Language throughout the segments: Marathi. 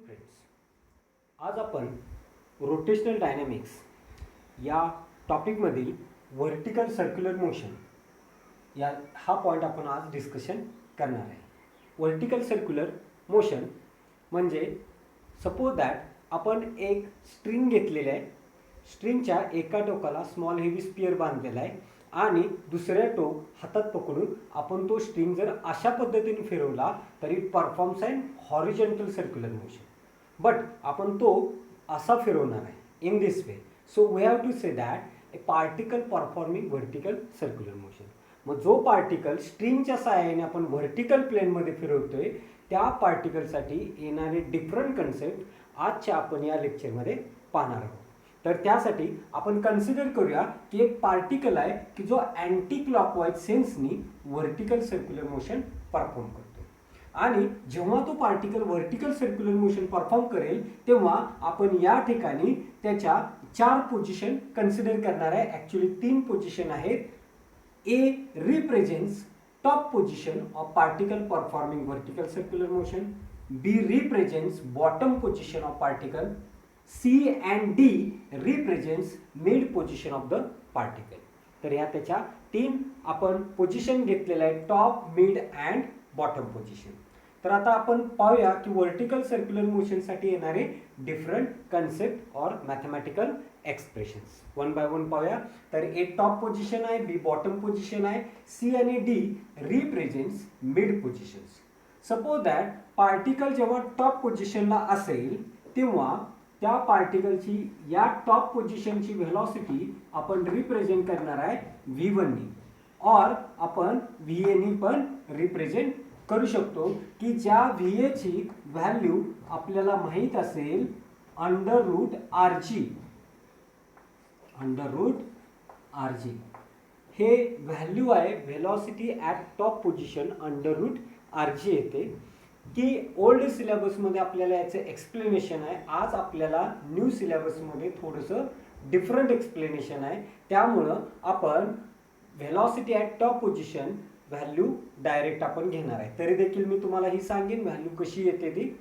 फ्रेंड्स, आज आपण रोटेशनल डायनॅमिक्स या टॉपिकमधील व्हर्टिकल सर्क्युलर मोशन हा पॉईंट आपण आज डिस्कशन करणार आहे. व्हर्टिकल सर्क्युलर मोशन म्हणजे सपोज दॅट आपण एक स्ट्रिंग घेतलेली आहे. स्ट्रिंगच्या एका टोकाला स्मॉल हेवी स्पियर बांधलेला आहे आणि दुसऱ्या टोक हातात पकडून आपण तो स्ट्रिंग जर अशा पद्धतीने फिरवला तरी performs and horizontal circular motion. But आपण तो असा फिरवणार आहे in this way. So we have to say that a particle performing vertical circular motion. मग जो पार्टिकल स्ट्रिंगच्या सहाय्याने आपण व्हर्टिकल प्लेनमध्ये फिरवतोय त्या पार्टिकलसाठी येणारे डिफरंट कन्सेप्ट आजच्या आपण या लेक्चरमध्ये पाहणार आहोत. तर त्यासाठी आपण कन्सिडर करूया की एक पार्टिकल आहे की जो अँटी क्लॉकवाईज सेन्सनी व्हर्टिकल सर्क्युलर मोशन परफॉर्म करतो. आणि जेव्हा तो particle vertical circular motion perform करेल तेव्हा आपण या ठिकाणी त्याच्या 4 पोझिशन कन्सिडर करणार आहे. ॲक्च्युली 3 पोझिशन आहेत. A represents top position of particle performing vertical circular motion. B represents bottom position of particle. C and D represents mid position of the particle. तर या त्याच्या 3 आपण पोझिशन घेतलेल्या आहे, top, mid and bottom position. तर आता आपण पाहूया की व्हर्टिकल सर्क्युलर मोशनसाठी येणारे डिफरंट कन्सेप्ट और mathematical expressions one by one पाहूया. तर ए टॉप पोझिशन आहे, बी बॉटम पोझिशन आहे, सी आणि D represents mid positions. Suppose that particle जेव्हा टॉप पोझिशनला असेल तेव्हा त्या पार्टिकलची या टॉप पोझिशनची व्हेलॉसिटी आपण रिप्रेझेंट करणार आहे V1 नी, और आपण VA नी पण रिप्रेझेंट करू शकतो की ज्या VA ची व्हॅल्यू आपल्याला माहीत असेल √RG. हे व्हॅल्यू आहे velocity at top position √RG येते. की ओल्ड सिलेबसमध्ये आपल्याला याचं एक्सप्लेनेशन आहे. आज आपल्याला न्यू सिलेबसमध्ये थोडंसं डिफरंट एक्सप्लेनेशन आहे. त्यामुळं आपण velocity at top position value direct आपण घेणार आहे. तरी देखील मी तुम्हाला ही सांगेन व्हॅल्यू कशी येते ती.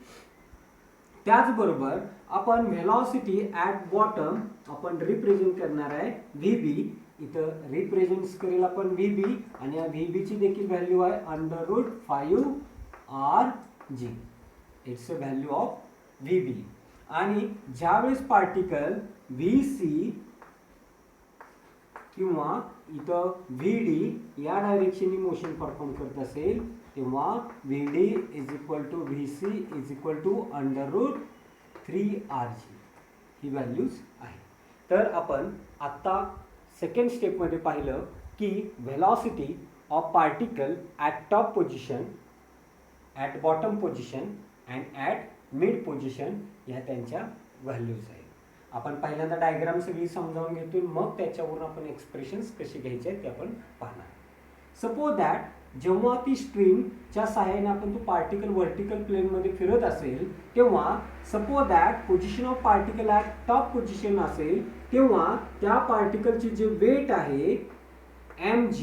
त्याचबरोबर आपण व्हेलॉसिटी ॲट बॉटम आपण रिप्रेझेंट करणार आहे VB. इथं रिप्रेझेंट करेल आपण VB आणि या VBची देखील व्हॅल्यू आहे √5RG. It's a value of VB. आणि ज्यावेळेस पार्टिकल VC किंवा इथं VD या डायरेक्शननी मोशन परफॉर्म करत असेल तेव्हा VD = VC = √3RG ही व्हॅल्यूज आहे. तर आपण आत्ता सेकंड स्टेपमध्ये पाहिलं की velocity of particle at top position, at bottom position and at mid position ह्या त्यांच्या व्हॅल्यूज आहेत. आपण पहिल्यांदा डायग्राम सगळी समजावून घेतो, मग त्याच्यावरून आपण एक्सप्रेशन्स कसे घ्यायचे आहेत ते आपण पाहणार. सपोज दॅट जेव्हा ती स्ट्रिंगच्या सहाय्याने आपण तो पार्टिकल व्हर्टिकल प्लेनमध्ये फिरत असेल तेव्हा suppose that position of particle at top position असेल तेव्हा त्या पार्टिकलची जे वेट आहे mg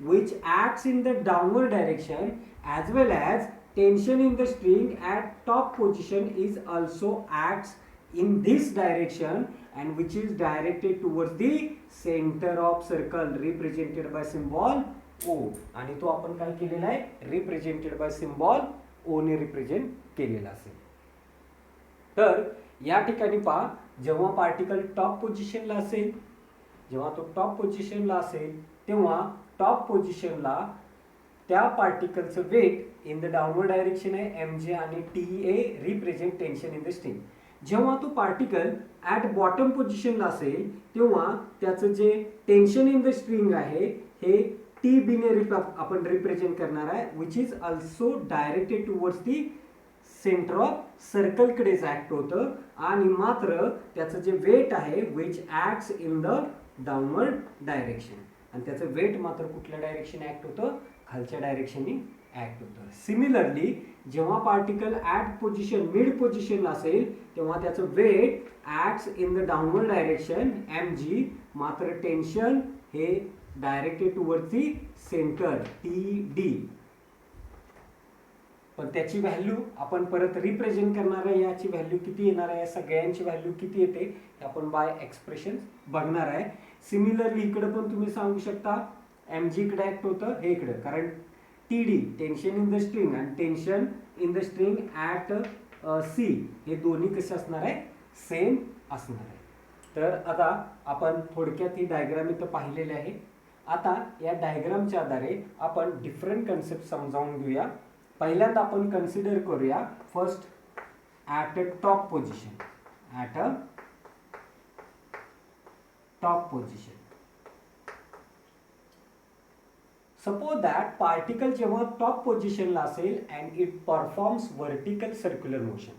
which acts in the downward direction as well as tension in the string at top position is also acts in this direction and which is directed towards the center of circle represented by symbol O. आणि तो आपण काय केलेला आहे रिप्रेझेंटेड बाय सिम्बॉल O ने रिप्रेझेंट केलेला असेल. तर या ठिकाणी पहा जेव्हा पार्टिकल टॉप पोझिशनला असेल, जेव्हा तो टॉप पोझिशनला असेल तेव्हा टॉप पोझिशनला त्या पार्टिकलचं weight in the downward direction आहे mg आणि TA represent tension in the string. जेव्हा तो पार्टिकल ॲट बॉटम पोझिशनला असेल तेव्हा त्याचं जे टेन्शन इन द स्ट्रिंग आहे हे TB ने आपण रिप्रेझेंट करणार आहे which is also directed towards the centre of सर्कलकडेच ॲक्ट होतं. आणि मात्र त्याचं जे वेट आहे which acts in the downward direction आणि त्याचं वेट मात्र कुठल्या डायरेक्शन ॲक्ट होतं खालच्या डायरेक्शननी ॲक्ट होतं. सिमिलरली जेव्हा पार्टिकल ॲट पोझिशन मिड पोझिशनला असेल तेव्हा त्याचं weight acts in the downward direction mg, मात्र टेन्शन हे directed towards the centre TD. पण त्याची व्हॅल्यू आपण परत रिप्रेझेंट करणार आहे. याची व्हॅल्यू किती येणार आहे, सगळ्यांची व्हॅल्यू किती येते हे आपण बाय एक्सप्रेशन बघणार आहे. सिमिलरली इकडे पण तुम्ही सांगू शकता mg इकडे ऍक्ट होतं हे इकडे, कारण TD tension in the string आणि tension in the string at C हे दोन्ही कसे असणार आहे, सेम असणार आहे. तर आता आपण थोडक्यात ही डायग्राम इथं पाहिलेली आहे. आता या डायग्रामच्या आधारे आपण डिफरंट कन्सेप्ट समजावून घेऊया. पहिल्यांदा आपण कन्सिडर करूया first at a top position. At a top position suppose that particle जेव्हा टॉप पोझिशनला असेल and it performs vertical circular motion,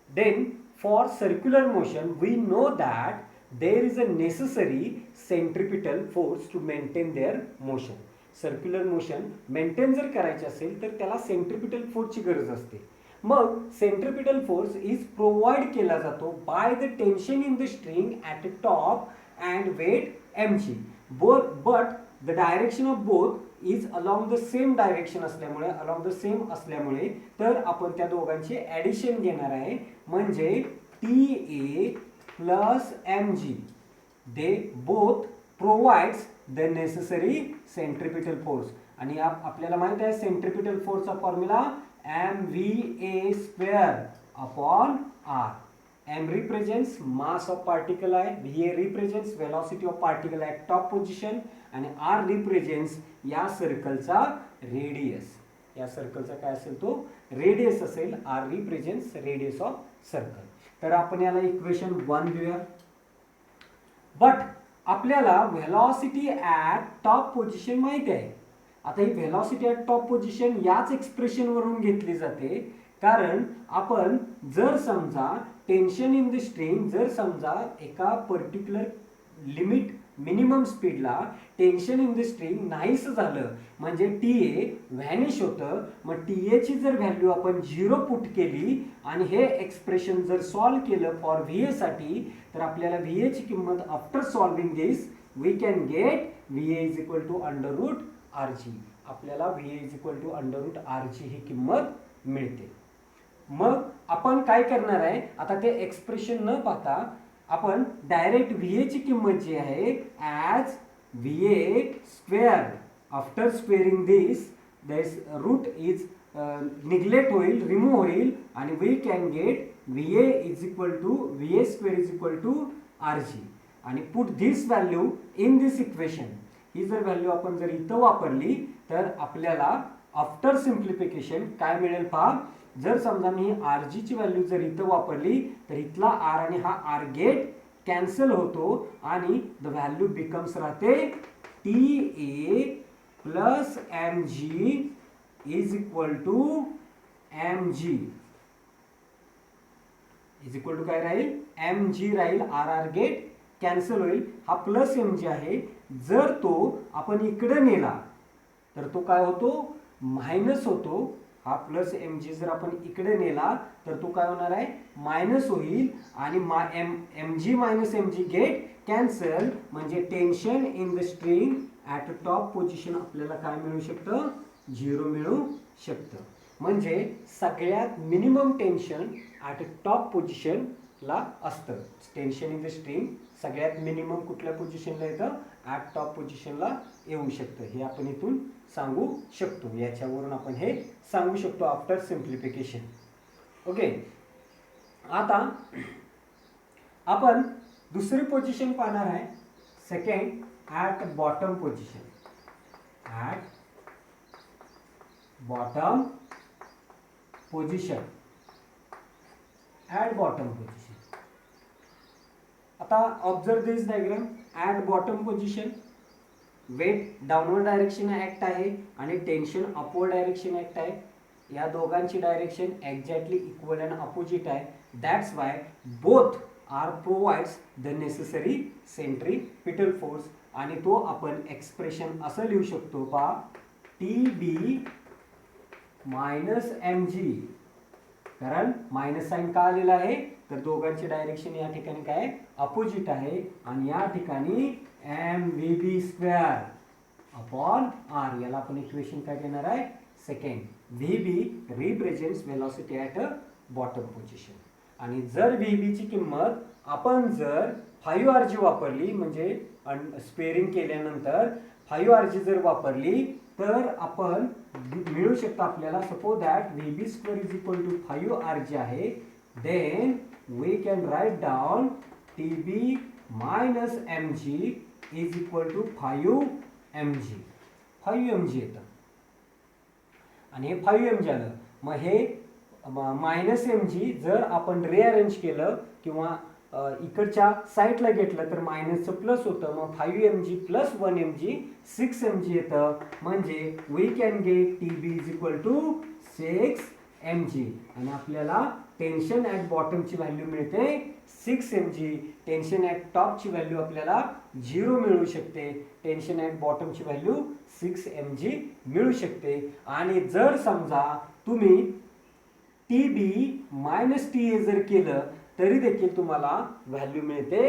then for circular motion we know that there is a necessary centripetal force to maintain their motion. Circular motion maintain जर करायचे असेल तर त्याला सेंट्रिपिटल फोर्सची गरज असते. मग सेंट्रिपिटल फोर्स इज प्रोव्हाइड केला जातो by the tension in the string at top and weight mg. But the direction of both is along the same direction असल्यामुळे तर आपण त्या दोघांचे ॲडिशन घेणार आहे, म्हणजे TA plus mg, they both provides the necessary centripetal force. आणि आपल्याला माहित आहे सेंट्रिपिटल फोर्सचा formula mva square upon r. m represents mass of particle आहे, va represents velocity of particle at top position आणि r represents या सर्कलचा रेडियस. या सर्कलचा काय असेल तो रेडियस असेल. r represents radius of circle. तर आपण याला इक्वेशन 1 देऊया. बट आपल्याला व्हेलॉसिटी ॲट टॉप पोझिशन माहिती आहे. आता ही व्हेलॉसिटी ॲट टॉप पोझिशन याच एक्सप्रेशन वरून घेतली जाते, कारण आपण जर समजा टेन्शन इन द स्ट्रिंग जर समजा एका पर्टिक्युलर लिमिट मिनिमम स्पीडला टेन्शन इन द स्ट्रिंग नाहीच झालं म्हणजे TA व्हॅनिश होतं. मग TA ची जर व्हॅल्यू आपण 0 पुट केली आणि हे एक्सप्रेशन जर सॉल्व केलं फॉर VA साठी, तर आपल्याला VA ची किंमत after solving this we can get VA is equal to √RG. आपल्याला VA is equal to √RG ही किंमत मिळते. मग आपण काय करणार आहे, आता ते एक्सप्रेशन न पाहता आपण डायरेक्ट VA ची किंमत जी आहे as VA square after squaring this root is neglect होईल, रिमूव्ह होईल आणि we can get VA square is equal to RG आणि put this value in this equation. ही जर व्हॅल्यू आपण जर इथं वापरली तर आपल्याला आफ्टर सिम्प्लिफिकेशन काय मिळेल पहा. जर समजा मी RG ची व्हॅल्यू जर इथं वापरली तर इथला R आणि हा R गेट कॅन्सल होतो आणि द व्हॅल्यू बिकम्स राहते TA plus mg is equal to mg is equal to काय राहील, mg राहील. R गेट कॅन्सल होईल, हा प्लस mg आहे. जर तो आपण इकडे नेला तर तो काय होतो, मायनस होतो. हा प्लस mg जर आपण इकडे नेला तर तो काय होणार आहे, मायनस होईल आणि mg minus mg get cancel, म्हणजे tension in the string at top position आपल्याला काय मिळू शकतं, 0 मिळू शकतं. म्हणजे सगळ्यात मिनिमम टेन्शन ॲट टॉप पोझिशनला असतं. टेन्शन इन द स्ट्रिंग सगळ्यात मिनिमम कुठल्या पोझिशनला येतं, ॲट टॉप पोझिशनला येऊ शकतं. हे आपण इथून सांगू शकतो. याच्यावरून आपण हे सांगू शकतो आफ्टर सिम्प्लिफिकेशन. ओके, आता आपण दुसरी पोझिशन पाहणार आहे, second at bottom position. At bottom position, at bottom position. आता observe this diagram. At bottom position weight downward direction act आहे आणि टेन्शन अपवर्ड डायरेक्शन ॲक्ट आहे. या दोघांची direction exactly equal and opposite आहे. That's why both are provides the necessary centripetal force आणि तो आपण एक्सप्रेशन असं लिहू शकतो पहा, TB मायनस mg. कारण मायनस साइन का आलेला आहे, तर दोघांची डायरेक्शन या ठिकाणी काय अपोजिट आहे आणि या ठिकाणी mvb स्क्वेअर अपॉन r. याला आपण इक्वेशन काय देणार आहे, second. VB represents velocity at a bottom position. आणि जर VB ची किंमत आपण जर 5RG वापरली, म्हणजे स्पेअरिंग केल्यानंतर 5RG जर वापरली तर आपण मिळू शकतो आपल्याला, suppose that VB² is equal to 5RG आहे, then we can write down TB minus mg is equal to 5mg. 5mg येतं आणि हे 5mg आलं. मग हे मायनस mg जर आपण रिअरेंज केलं किंवा इकडच्या साईडला घेतलं तर मायनसचं प्लस होतं, मग 5mg प्लस 1mg 6mg येतं. म्हणजे we can get TB is equal to 6mg. आणि आपल्याला टेन्शन ॲट बॉटमची व्हॅल्यू मिळते 6mg. टेन्शन ॲट टॉपची व्हॅल्यू आपल्याला 0 मिळू शकते. टेन्शन ॲट बॉटमची व्हॅल्यू 6mg मिळू शकते. आणि जर समजा तुम्ही TB मायनस TA जर केलं तरी देखील तुम्हाला व्हॅल्यू मिळते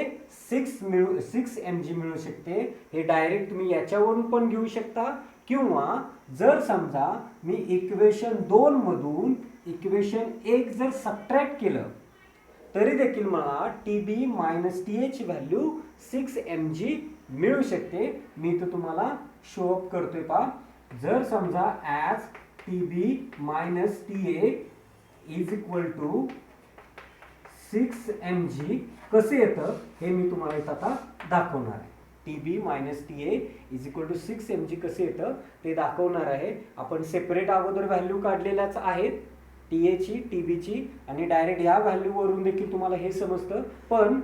6mg मिळू शकते. हे डायरेक्ट तुम्ही याच्यावरून पण घेऊ शकता, किंवा जर समजा मी इक्वेशन 2 मधून इक्वेशन 1 जर सबट्रॅक्ट केलं तरी देखील मला TB मायनस TA ची व्हॅल्यू 6mg मिळू शकते. मी तर तुम्हाला शो अप करतोय पहा. जर समजा as TB minus TA is equal to 6mg कसं येतं हे मी तुम्हाला इथं आता दाखवणार आहे. TB minus TA is equal to 6mg कसं येतं ते दाखवणार आहे. आपण सेपरेट अगोदर व्हॅल्यू काढलेल्याच आहेत, TA ची, TB ची, आणि डायरेक्ट या व्हॅल्यूवरून देखील तुम्हाला हे समजतं. पण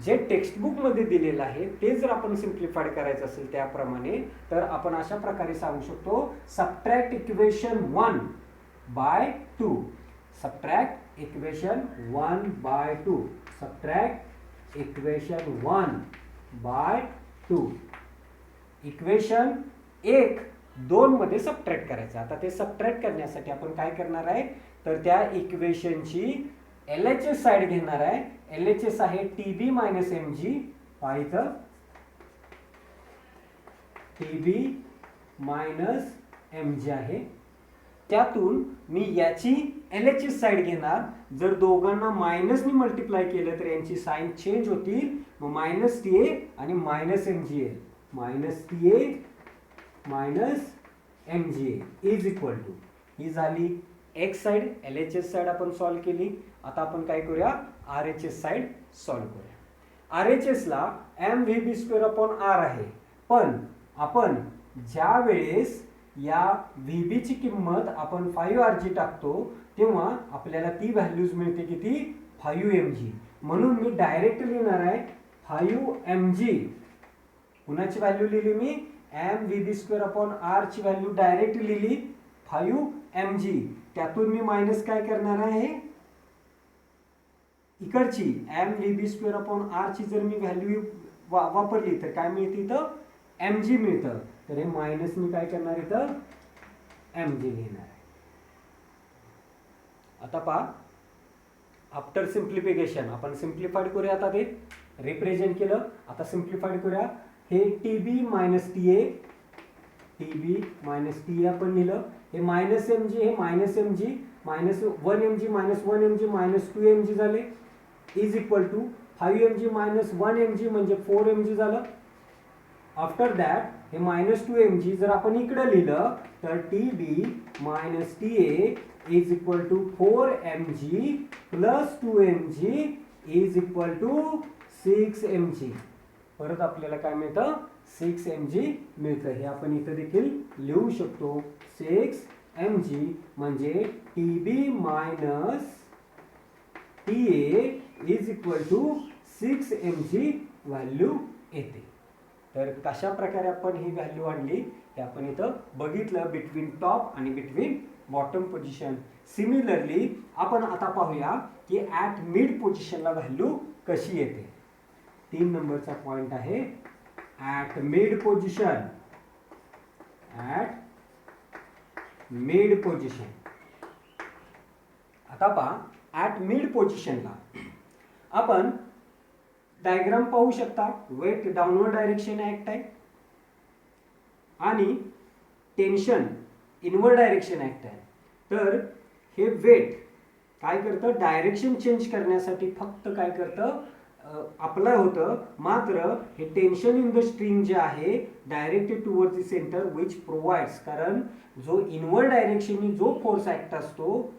जे टेक्स्टबुकमध्ये दिलेलं आहे ते जर आपण सिम्प्लिफाईड करायचं असेल त्याप्रमाणे, तर आपण अशा प्रकारे सांगू शकतो, subtract equation 1 by 2. Subtract equation 1 by 2. Subtract equation 1 by 2. Equation 1 2 मध्ये सबट्रॅक्ट करायचं. आता ते सबट्रॅक्ट करण्यासाठी आपण काय करणार आहे, तर त्या इक्वेशनची LHS साइड घेणार आहे. LHS आहे TB मायनस mg. पाहायचं TB मायनस mg आहे. त्यातून मी याची LHS साइड घेणार. जर दोघांना मायनसनी मल्टिप्लाय केलं तर यांची साइन चेंज होतील. मग मायनस TA आणि मायनस mg येईल. Minus TA minus mg is equal to, ही झाली x साइड. LHS साइड आपण सॉल्व केली. आता आपण काय करूया, RHS साइड सॉल्व करूया. RHS ला mVB² R आहे, पण आपण ज्या वेळेस या VB ची किंमत आपण 5RG टाकतो तेव्हा आपल्याला ती व्हॅल्यूज मिळते किती, 5mg. म्हणून मी डायरेक्ट लिहिणार आहे 5mg. कुणाची व्हॅल्यू लिहिली मी, mVB² R ची व्हॅल्यू डायरेक्ट लिहिली 5mg. त्यातून मी मायनस काय करणार आहे, इकडची mVB² R ची जर मी व्हॅल्यू वापरली तर काय मिळते, इथं mg मिळतं. तर हे मायनस मी काय करणार, इथं mg लिहिणार आहे. आता पहा, आफ्टर सिम्प्लिफिकेशन आपण सिम्प्लिफाईड करूया. आता ते रिप्रेझेंट केलं, आता सिम्प्लिफाईड करूया. हे TB minus TA, TB minus TA आपण लिहिलं. हे मायनस mg, हे minus mg, minus 1mg minus 1mg minus 2mg झाले, is equal to 5mg minus 1mg म्हणजे 4mg झालं. आफ्टर दॅट हे मायनस 2mg जर आपण इकडे लिहिलं तर TB minus TA is equal to 4mg plus 2mg is equal to 6mg. परत आपल्याला काय मिळतं, 6mg मिळतं. हे आपण इथं देखील लिहू शकतो. 6mg म्हणजे TB minus TA is equal to 6mg value येते. तर कशा प्रकारे आपण ही व्हॅल्यू आणली हे आपण इथं बघितलं, बिटवीन टॉप आणि बिटवीन बॉटम पोझिशन. सिमिलरली आपण आता पाहूया की ॲट मिड पोझिशनला व्हॅल्यू कशी येते. 3 नंबरचा पॉइंट आहे at mid position. At mid position. आता पहा, ॲट मिड पोझिशनला आपण डायग्राम पाहू शकता. वेट डाउनवर्ड डायरेक्शन ऍक्ट आहे आणि टेन्शन इनवर्ड डायरेक्शन ऍक्ट आहे. तर हे वेट काय करतं, डायरेक्शन चेंज करण्यासाठी फक्त काय करतं, अप्लाय होतं. मात्र हे टेन्शन इन द स्ट्रिंग जे आहे directed towards the centre which provides, कारण जो इनवर्ड डायरेक्शननी जो फोर्स ऍक्ट असतो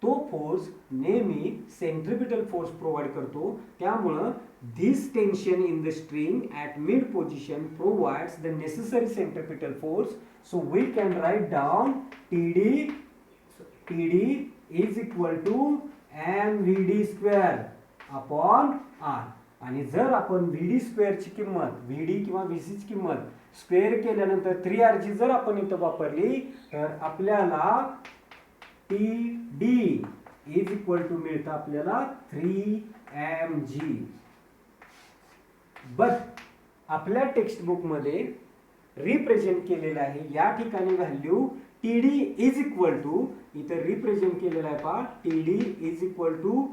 तो फोर्स नेहमी सेंट्रिपिटल फोर्स प्रोव्हाइड करतो. त्यामुळं this tension in the string at mid position provides the necessary centripetal force. So we can write down TD is equal to mvd square upon r. आणि जर आपण VD स्क्वेअरची किंमत, VD किंवा VC ची किंमत स्क्वेअर केल्यानंतर 3r ची जर आपण इथं वापरली तर आपल्याला TD इज इक्वल टू मिळतं आपल्याला 3mg. बट आपल्या टेक्स्ट बुक मध्ये रिप्रेझेंट केलेलं आहे या ठिकाणी value TD is equal to, इथं रिप्रेझेंट केलेलं आहे पहा, TD is equal to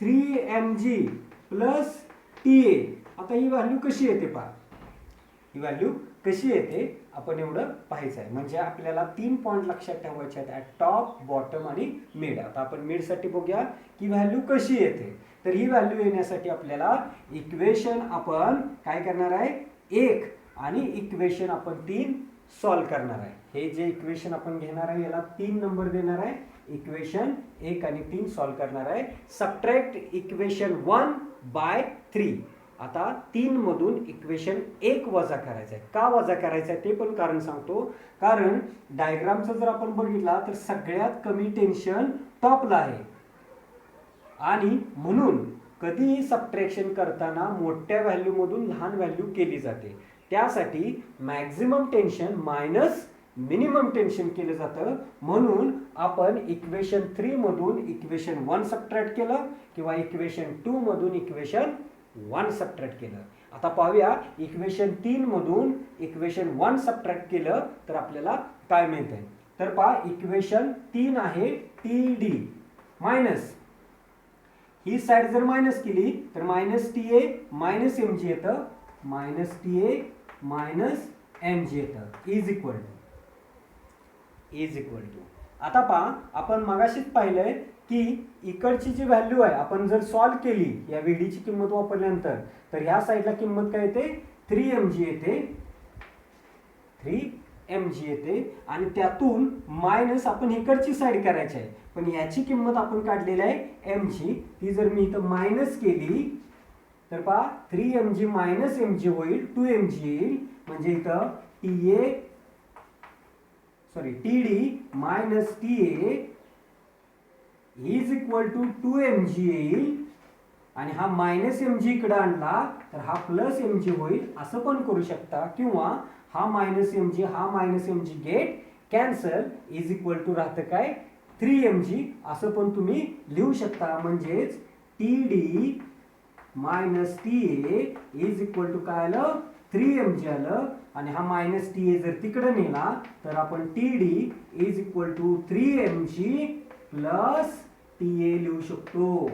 3mg plus TA. आता ही व्हॅल्यू कशी येते पहा, ही व्हॅल्यू कशी येते आपण एवढं पाहायचं आहे. म्हणजे आपल्याला 3 पॉईंट लक्षात ठेवायचे आहेत, ॲट टॉप, बॉटम आणि मिड. आता आपण मिडसाठी बघूया की व्हॅल्यू कशी येते. तर ही व्हॅल्यू येण्यासाठी आपल्याला इक्वेशन आपण काय करणार आहे, 1 आणि इक्वेशन आपण 3 सॉल्व करणार आहे. हे जे इक्वेशन आपण घेणार आहे याला 3 नंबर देणार आहे. इक्वेशन 1 आणि 3 सॉल्व करणार आहे. Subtract equation 1 by 3. आता 3 मधून इक्वेशन 1 वजा करायचं आहे. का वजा करायचं आहे ते पण कारण सांगतो. कारण डायग्रामचा जर आपण बघितला तर सगळ्यात कमी टेन्शन टॉपला आहे आणि म्हणून कधीही सबट्रॅक्शन करताना मोठ्या व्हॅल्यू मधून लहान व्हॅल्यू केली जाते. त्यासाठी maximum tension minus minimum tension केलं जातं. म्हणून आपण इक्वेशन 3 मधून इक्वेशन 1 सबट्रॅक्ट केलं किंवा इक्वेशन 2 मधून इक्वेशन 1 सबट्रॅक्ट केलं. आता पाहूया इक्वेशन 3 मधून इक्वेशन 1 सबट्रॅक्ट केलं तर आपल्याला काय मिळतंय. तर पहा इक्वेशन 3 आहे TD मायनस, ही साइड जर मायनस केली तर मायनस TA मायनस mg येतं, मायनस TA मायनस mg येतं, इज इक्वल टू. आता पहा आपण मगाशीच पाहिलंय की इकडची जी व्हॅल्यू आहे आपण जर सॉल्व केली या VD ची किंमत वापरल्यानंतर तर ह्या साईडला किंमत काय येते, 3mg येते, 3mg येते. आणि त्यातून मायनस आपण इकडची साईड करायची आहे, पण याची किंमत आपण काढलेली आहे mg. ती जर मी इथं मायनस केली तर पहा 3mg मायनस mg होईल, 2mg येईल. म्हणजे इथं TD minus TA is equal to 2mg येईल. आणि हा मायनस mg इकडे आणला तर हा प्लस mg होईल, असं पण करू शकता. किंवा हा minus mg get cancel, is equal to राहतं काय 3mg, असं पण तुम्ही लिहू शकता. म्हणजेच TD minus TA is equal to काय आलं, 3mg आलं. आणि हा मायनस TA जर तिकडे नेला तर आपण TD is equal to 3mg plus TA लिहू शकतो.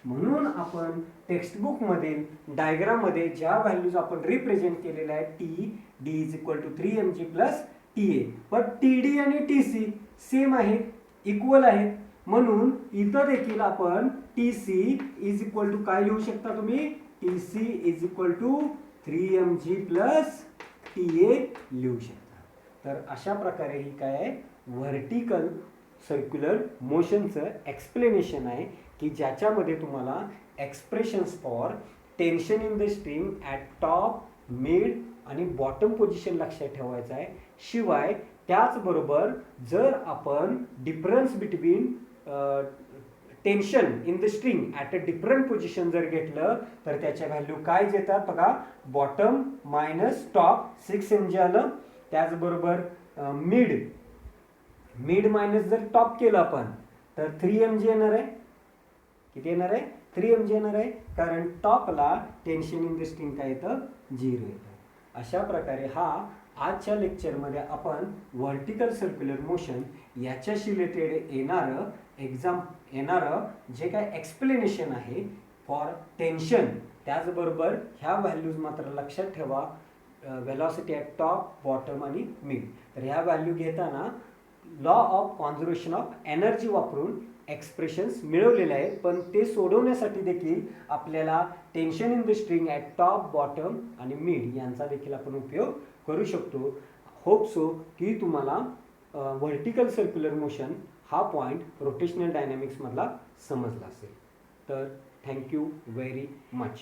म्हणून आपण टेक्स्टबुक मधील डायग्राम मध्ये ज्या व्हॅल्यूज आपण रिप्रेझेंट केलेल्या आहेत TD is equal to 3mg plus TA, पण TD आणि TC सेम आहेत, इक्वल आहेत. म्हणून इथं देखील आपण TC इज इक्वल टू काय लिहू शकता तुम्ही, TC is equal to 3mg plus TA लिहू शकता. तर अशा प्रकारे ही काय आहे, व्हर्टिकल सर्क्युलर मोशनचं एक्सप्लेनेशन आहे की ज्याच्यामध्ये तुम्हाला expressions for tension in the string at top, mid आणि बॉटम पोझिशन लक्षात ठेवायचं आहे. शिवाय त्याचबरोबर जर आपण difference between tension in the string at a different position जर घेतलं तर त्याच्या व्हॅल्यू काय येतात बघा, बॉटम मायनस टॉप 6mg आलं. त्याचबरोबर मिड मायनस जर टॉप केलं आपण तर 3mg येणार आहे. किती येणार आहे, 3mg येणार आहे, कारण टॉपला टेन्शन इन द स्ट्रिंग काय येतं, 0 येतं. अशा प्रकारे हा आजच्या लेक्चरमध्ये आपण व्हर्टिकल सर्क्युलर मोशन याच्याशी रिलेटेड येणारं जे काय एक्सप्लेनेशन आहे फॉर टेन्शन, त्याचबरोबर ह्या व्हॅल्यूज मात्र लक्षात ठेवा, वेलॉसिटी ॲट टॉप, बॉटम आणि मिड. तर ह्या व्हॅल्यू घेताना law of conservation of energy वापरून एक्सप्रेशन्स मिळवलेले आहेत, पण ते सोडवण्यासाठी देखील आपल्याला tension in the string at top, bottom आणि मिड यांचा देखील आपण उपयोग करू शकतो. होप सो की तुम्हाला व्हर्टिकल सर्क्युलर मोशन हा पॉईंट रोटेशनल डायनॅमिक्समधला समजला असेल. तर थँक्यू व्हेरी मच.